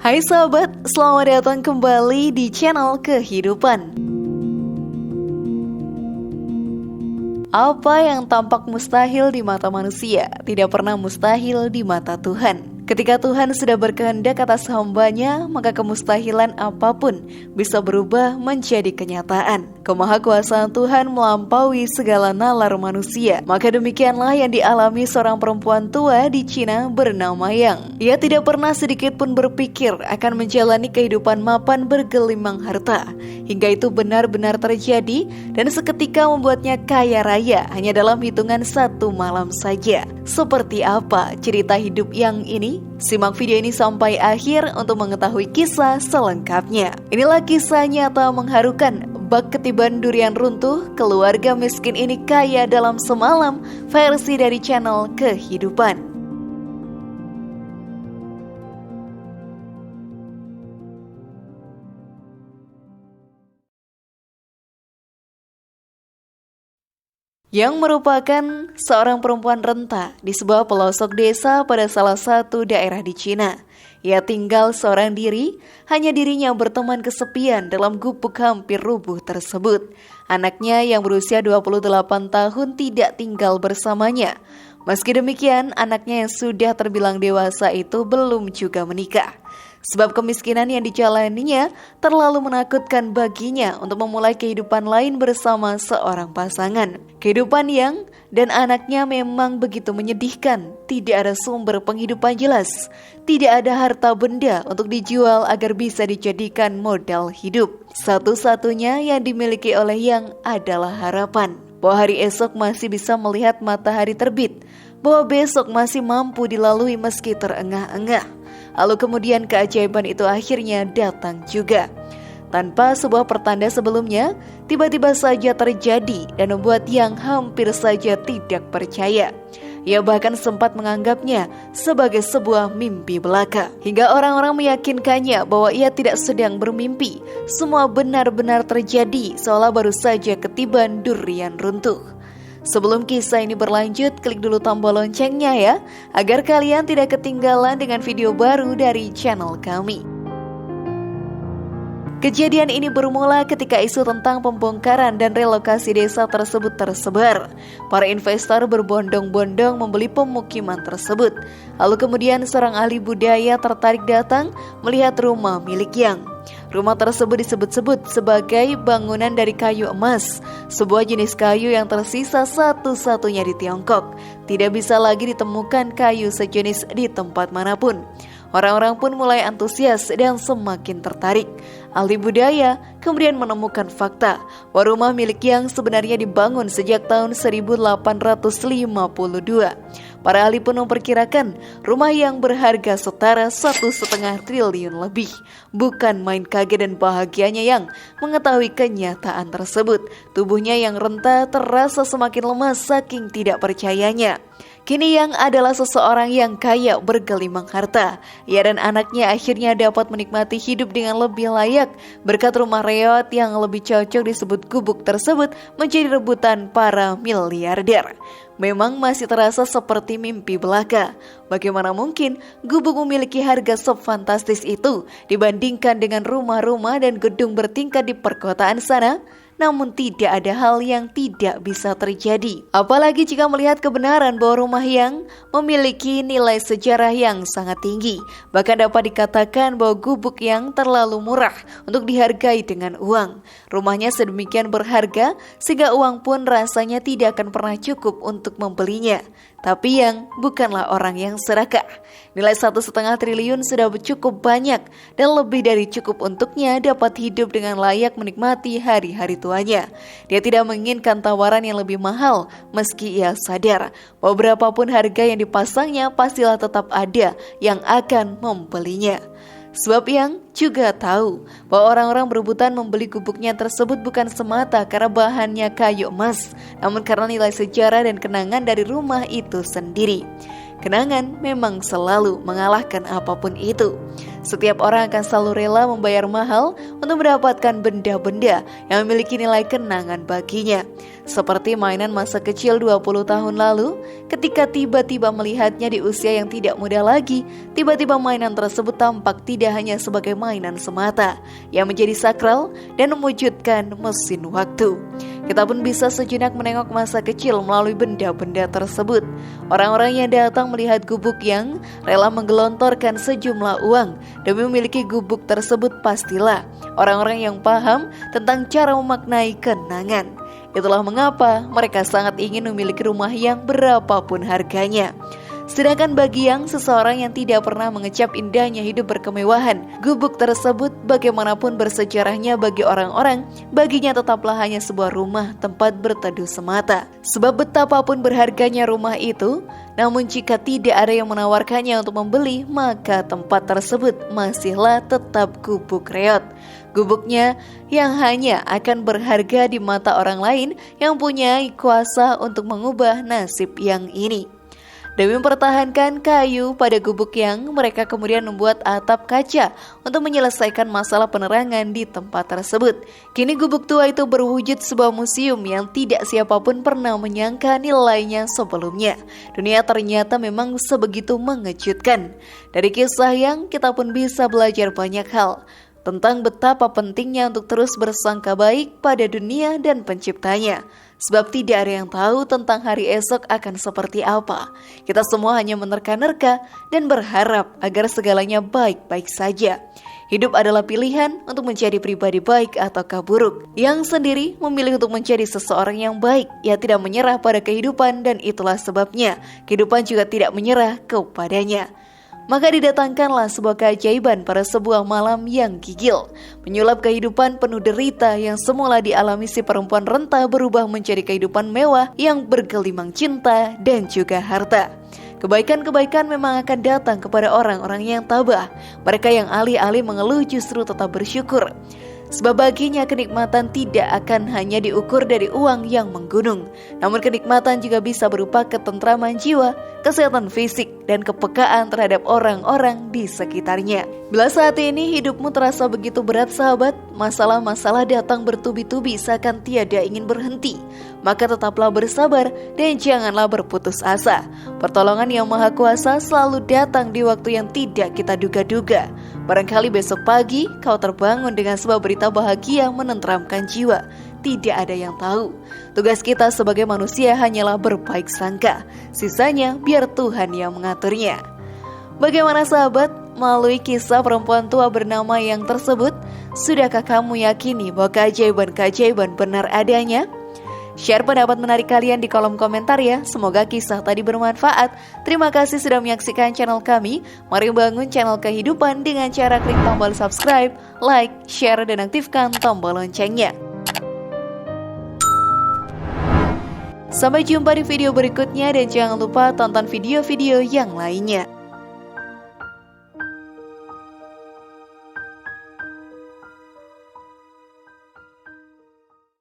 Hai sahabat, selamat datang kembali di channel Kehidupan. Apa yang tampak mustahil di mata manusia, tidak pernah mustahil di mata Tuhan. Ketika Tuhan sudah berkehendak atas hamba-Nya, maka kemustahilan apapun bisa berubah menjadi kenyataan. Kemahakuasaan Tuhan melampaui segala nalar manusia. Maka demikianlah yang dialami seorang perempuan tua di Cina bernama Yang. Ia tidak pernah sedikit pun berpikir akan menjalani kehidupan mapan bergelimang harta. Hingga itu benar-benar terjadi dan seketika membuatnya kaya raya hanya dalam hitungan satu malam saja. Seperti apa cerita hidup Yang ini? Simak video ini sampai akhir untuk mengetahui kisah selengkapnya. Inilah kisah nyata mengharukan. Bak ketiban durian runtuh, keluarga miskin ini kaya dalam semalam, versi dari channel Kehidupan. Yang merupakan seorang perempuan renta di sebuah pelosok desa pada salah satu daerah di Cina. Ia tinggal seorang diri, hanya dirinya berteman kesepian dalam gubuk hampir rubuh tersebut. Anaknya yang berusia 28 tahun tidak tinggal bersamanya. Meski demikian, anaknya yang sudah terbilang dewasa itu belum juga menikah. Sebab kemiskinan yang dijalaninya terlalu menakutkan baginya untuk memulai kehidupan lain bersama seorang pasangan. Kehidupan Yang dan anaknya memang begitu menyedihkan. Tidak ada sumber penghidupan jelas. Tidak ada harta benda untuk dijual agar bisa dijadikan modal hidup. Satu-satunya yang dimiliki oleh Yang adalah harapan bahwa hari esok masih bisa melihat matahari terbit, bahwa besok masih mampu dilalui meski terengah-engah. Lalu kemudian keajaiban itu akhirnya datang juga. Tanpa sebuah pertanda sebelumnya, tiba-tiba saja terjadi dan membuat Yang hampir saja tidak percaya. Ia bahkan sempat menganggapnya sebagai sebuah mimpi belaka. Hingga orang-orang meyakinkannya bahwa ia tidak sedang bermimpi. Semua benar-benar terjadi seolah baru saja ketiban durian runtuh. Sebelum kisah ini berlanjut, klik dulu tombol loncengnya ya, agar kalian tidak ketinggalan dengan video baru dari channel kami. Kejadian ini bermula ketika isu tentang pembongkaran dan relokasi desa tersebut tersebar. Para investor berbondong-bondong membeli pemukiman tersebut. Lalu kemudian seorang ahli budaya tertarik datang melihat rumah milik Yang. Rumah tersebut disebut-sebut sebagai bangunan dari kayu emas, sebuah jenis kayu yang tersisa satu-satunya di Tiongkok. Tidak bisa lagi ditemukan kayu sejenis di tempat manapun. Orang-orang pun mulai antusias dan semakin tertarik. Ahli budaya kemudian menemukan fakta bahwa rumah milik Yang sebenarnya dibangun sejak tahun 1852. Para ahli pun memperkirakan rumah Yang berharga setara 1,5 triliun lebih. Bukan main kaget dan bahagianya Yang mengetahui kenyataan tersebut. Tubuhnya yang renta terasa semakin lemas saking tidak percayanya. Kini Yang adalah seseorang yang kaya bergelimang harta. Ia dan anaknya akhirnya dapat menikmati hidup dengan lebih layak berkat rumah reot yang lebih cocok disebut gubuk tersebut menjadi rebutan para miliarder. Memang masih terasa seperti mimpi belaka. Bagaimana mungkin gubuk memiliki harga sefantastis itu dibandingkan dengan rumah-rumah dan gedung bertingkat di perkotaan sana? Namun tidak ada hal yang tidak bisa terjadi. Apalagi jika melihat kebenaran bahwa rumah Yang memiliki nilai sejarah yang sangat tinggi. Bahkan dapat dikatakan bahwa gubuk Yang terlalu murah untuk dihargai dengan uang. Rumahnya sedemikian berharga sehingga uang pun rasanya tidak akan pernah cukup untuk membelinya. Tapi Yang bukanlah orang yang serakah. Nilai 1,5 triliun sudah cukup banyak dan lebih dari cukup untuknya dapat hidup dengan layak menikmati hari-hari tuanya. Dia tidak menginginkan tawaran yang lebih mahal meski ia sadar bahwa berapapun harga yang dipasangnya pastilah tetap ada yang akan membelinya. Sebab Yang juga tahu bahwa orang-orang berebutan membeli gubuknya tersebut bukan semata karena bahannya kayu emas, namun karena nilai sejarah dan kenangan dari rumah itu sendiri. Kenangan memang selalu mengalahkan apapun itu. Setiap orang akan selalu rela membayar mahal untuk mendapatkan benda-benda yang memiliki nilai kenangan baginya. Seperti mainan masa kecil 20 tahun lalu, ketika tiba-tiba melihatnya di usia yang tidak muda lagi, tiba-tiba mainan tersebut tampak tidak hanya sebagai mainan semata, yang menjadi sakral dan mewujudkan mesin waktu. Kita pun bisa sejenak menengok masa kecil melalui benda-benda tersebut. Orang-orang yang datang melihat gubuk yang rela menggelontorkan sejumlah uang demi memiliki gubuk tersebut pastilah orang-orang yang paham tentang cara memaknai kenangan. Itulah mengapa mereka sangat ingin memiliki rumah yang berapapun harganya. Sedangkan bagi seseorang yang tidak pernah mengecap indahnya hidup berkemewahan, gubuk tersebut bagaimanapun bersejarahnya bagi orang-orang, baginya tetaplah hanya sebuah rumah tempat berteduh semata. Sebab betapapun berharganya rumah itu, namun jika tidak ada yang menawarkannya untuk membeli, maka tempat tersebut masihlah tetap gubuk reot. Gubuknya yang hanya akan berharga di mata orang lain yang punya kuasa untuk mengubah nasib yang ini. Demi mempertahankan kayu pada gubuk yang, mereka kemudian membuat atap kaca untuk menyelesaikan masalah penerangan di tempat tersebut. Kini gubuk tua itu berwujud sebuah museum yang tidak siapapun pernah menyangka nilainya sebelumnya. Dunia ternyata memang sebegitu mengejutkan. Dari kisah yang, kita pun bisa belajar banyak hal tentang betapa pentingnya untuk terus bersangka baik pada dunia dan penciptanya. Sebab tidak ada yang tahu tentang hari esok akan seperti apa. Kita semua hanya menerka-nerka dan berharap agar segalanya baik-baik saja. Hidup adalah pilihan untuk menjadi pribadi baik ataukah buruk. Yang sendiri memilih untuk menjadi seseorang yang baik. Ia tidak menyerah pada kehidupan dan itulah sebabnya kehidupan juga tidak menyerah kepadanya. Maka didatangkanlah sebuah keajaiban pada sebuah malam yang gigil, menyulap kehidupan penuh derita yang semula dialami si perempuan renta berubah menjadi kehidupan mewah yang bergelimang cinta dan juga harta. Kebaikan-kebaikan memang akan datang kepada orang-orang yang tabah. Mereka yang alih-alih mengeluh justru tetap bersyukur. Sebab baginya kenikmatan tidak akan hanya diukur dari uang yang menggunung, namun kenikmatan juga bisa berupa ketentraman jiwa, kesehatan fisik, dan kepekaan terhadap orang-orang di sekitarnya. Bila saat ini hidupmu terasa begitu berat sahabat, masalah-masalah datang bertubi-tubi seakan tiada ingin berhenti, maka tetaplah bersabar dan janganlah berputus asa. Pertolongan yang Maha Kuasa selalu datang di waktu yang tidak kita duga-duga. Barangkali besok pagi kau terbangun dengan sebuah berita bahagia menenteramkan jiwa. Tidak ada yang tahu. Tugas kita sebagai manusia hanyalah berbaik sangka. Sisanya biar Tuhan yang mengaturnya. Bagaimana sahabat? Melalui kisah perempuan tua bernama yang tersebut, sudahkah kamu yakini bahwa keajaiban-keajaiban benar adanya? Share pendapat menarik kalian di kolom komentar ya. Semoga kisah tadi bermanfaat. Terima kasih sudah menyaksikan channel kami. Mari bangun channel kehidupan dengan cara klik tombol subscribe, like, share, dan aktifkan tombol loncengnya. Sampai jumpa di video berikutnya dan jangan lupa tonton video-video yang lainnya.